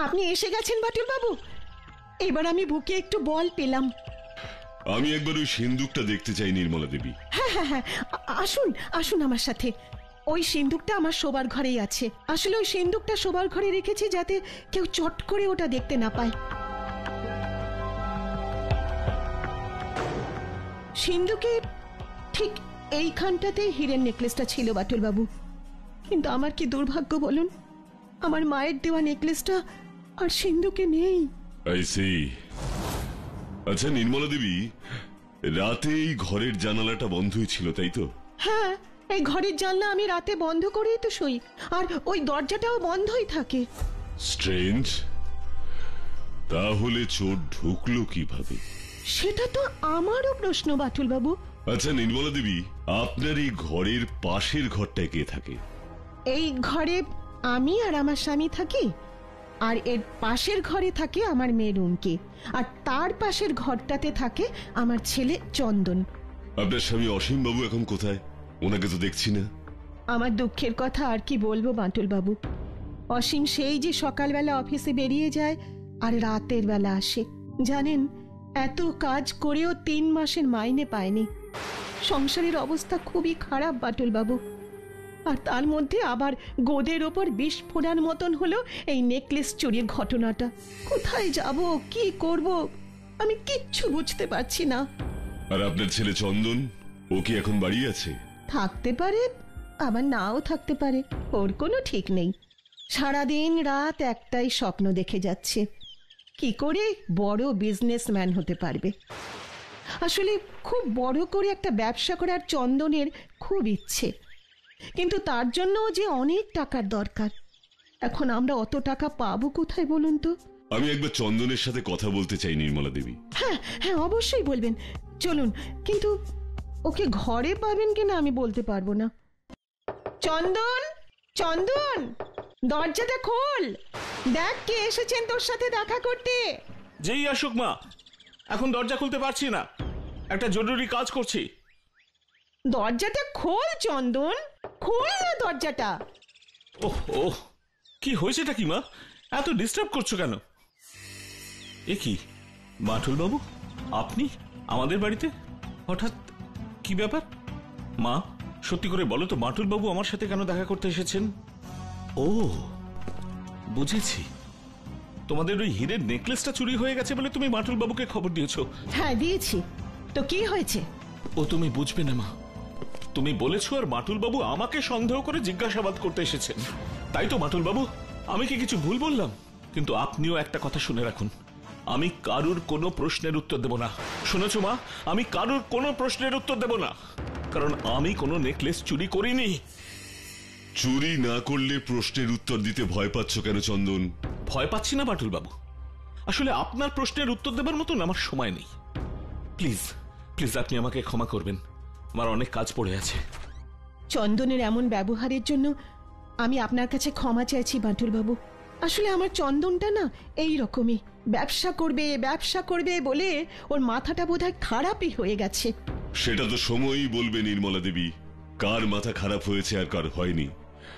আপনি এসে গেছেন বাটুল বাবু। এবার আমি বুকে একটু বল পেলাম। আমি একবার ওই সিন্দুকটা দেখতে চাই নির্মলা দেবী। হ্যাঁ হ্যাঁ হ্যাঁ, আসুন আসুন আমার সাথে। ওই সিন্দুকটা আমার শোবার ঘরেই আছে। আসলে ওই সিন্দুকটা শোবার ঘরে রেখেছি যাতে কেউ চট করে ওটা দেখতে না পায়। সিন্দুকে ঠিক এইখানটাতেই হীরের নেকলেসটা ছিল বাটুল বাবু। কিন্তু আমার কি দুর্ভাগ্য বলুন, আমার মায়ের দেওয়া নেকলেসটা আর সিন্ধুকে নেই। I see. আচ্ছা নির্মলা দেবী, রাতে এই ঘরের জানালাটা বন্ধই ছিল তাই তো? হ্যাঁ, এই ঘরের জানলা আমি রাতে বন্ধ করেই তো শুই, আর ওই দরজাটাও বন্ধই থাকে। স্ট্রেঞ্জ। তাহলে চোর ঢুকলো কিভাবে? সেটা তো আমারও প্রশ্ন বাটুল বাবু। আচ্ছা নির্মলা দেবী, আপনার এই ঘরের পাশের ঘরটায় কে থাকে? এই ঘরে আমি আর আমার স্বামী থাকি, আর এর পাশের ঘরে থাকে আমার মেয়ে রুমকি, আর তার পাশের ঘরটাতে থাকে আমার ছেলে চন্দন। আপনার স্বামী অসীম বাবু এখন কোথায়? ওনাকে তো দেখছি না। আমার দুঃখের কথা আর কি বলবো বাটুল বাবু। অসীম সেই যে সকালবেলা অফিসে বেরিয়ে যায় আর রাতের বেলা আসে। জানেন, এত কাজ করেও 3 মাসের মাইনে পায়নি। সংসারের অবস্থা খুবই খারাপ বাটুল বাবু। আর তার মধ্যে আবার গোদের ওপর বিষ ফোড়ার মতন হলো এই নেকলেস চুরির ঘটনাটা। কোথায় যাব, কি করব, আমি কিচ্ছু বুঝতে পারছি না। আর আপনার ছেলে চন্দন, ও কি এখন বাড়ি আছে? থাকতে পারে, আবার নাও থাকতে পারে, ওর কোনো ঠিক নেই। সারাদিন রাত একটাই স্বপ্ন দেখে যাচ্ছে, কি করে বড় বিজনেসম্যান হতে পারবে। আসলে খুব বড় করে একটা ব্যবসা করার চন্দনের খুব ইচ্ছে, কিন্তু তার জন্য যে অনেক টাকার দরকার। এখন আমরা অত টাকা পাবো কোথায় বলুন তো? আমি একবার চন্দনের সাথে কথা বলতে চাই নির্মলা দেবী। হ্যাঁ হ্যাঁ, অবশ্যই বলবেন, চলুন। কিন্তু ওকে ঘরে পাবেন কিনা আমি বলতে পারবো না। চন্দন, চন্দন, দরজাটা খোল, দেখ কে এসেছেন তোর সাথে দেখা করতে। যেই আসুক মা, এখন দরজা খুলতে পারছি না, একটা জরুরি কাজ করছি। দরজাটা খোল চন্দন, খোল না দরজাটা। ওহ ওহ, কি হয়েছেটা কি মা? এত ডিস্টার্ব করছো কেন? এ কি বাটুল বাবু, আপনি আমাদের বাড়িতে হঠাৎ? কি ব্যাপার মা, সত্যি করে বলো তো, বাটুল বাবু আমার সাথে কেন দেখা করতে এসেছেন? ও বুঝেছি, তোমাদের ওই হীরের নেকলেসটা চুরি হয়ে গেছে বলে তুমি বাটুল বাবুকে খবর দিয়েছো। হ্যাঁ দিয়েছি তো, কি হয়েছে? ও তুমি বুঝবে না মা, তুমি বলেছো আর বাটুল বাবু আমাকে সন্দেহ করে জিজ্ঞাসাবাদ করতে এসেছেন, তাই তো বাটুল বাবু? আমি কি কিছু ভুল বললাম? কিন্তু আপনিও একটা কথা শুনে রাখুন, আমি কারুর কোনো প্রশ্নের উত্তর দেব না। শুনেছো মা, আমি কারুর কোনো প্রশ্নের উত্তর দেব না, কারণ আমি কোনো নেকলেস চুরি করিনি। চুরি না করলে প্রশ্নের উত্তর দিতে ভয় পাচ্ছ কেন চন্দন? ভয় পাচ্ছি না বাটুল বাবু, আসলে আপনার প্রশ্নের উত্তর দেবার মতন আমার সময় নেই। প্লিজ প্লিজ আপনি আমাকে ক্ষমা করবেন, আমার অনেক কাজ পড়ে আছে। চন্দনের এমন ব্যবহারের জন্য আমি আপনার কাছে ক্ষমা চাইছি বাটুল বাবু। আসলে আমার চন্দনটা না এই রকমই, ব্যবসা করবে ব্যবসা করবে বলে ওর মাথাটা বোধহয় খারাপই হয়ে গেছে। সেটা তো সময়ই বলবে নির্মলা দেবী, কার মাথা খারাপ হয়েছে আর কার হয়নি।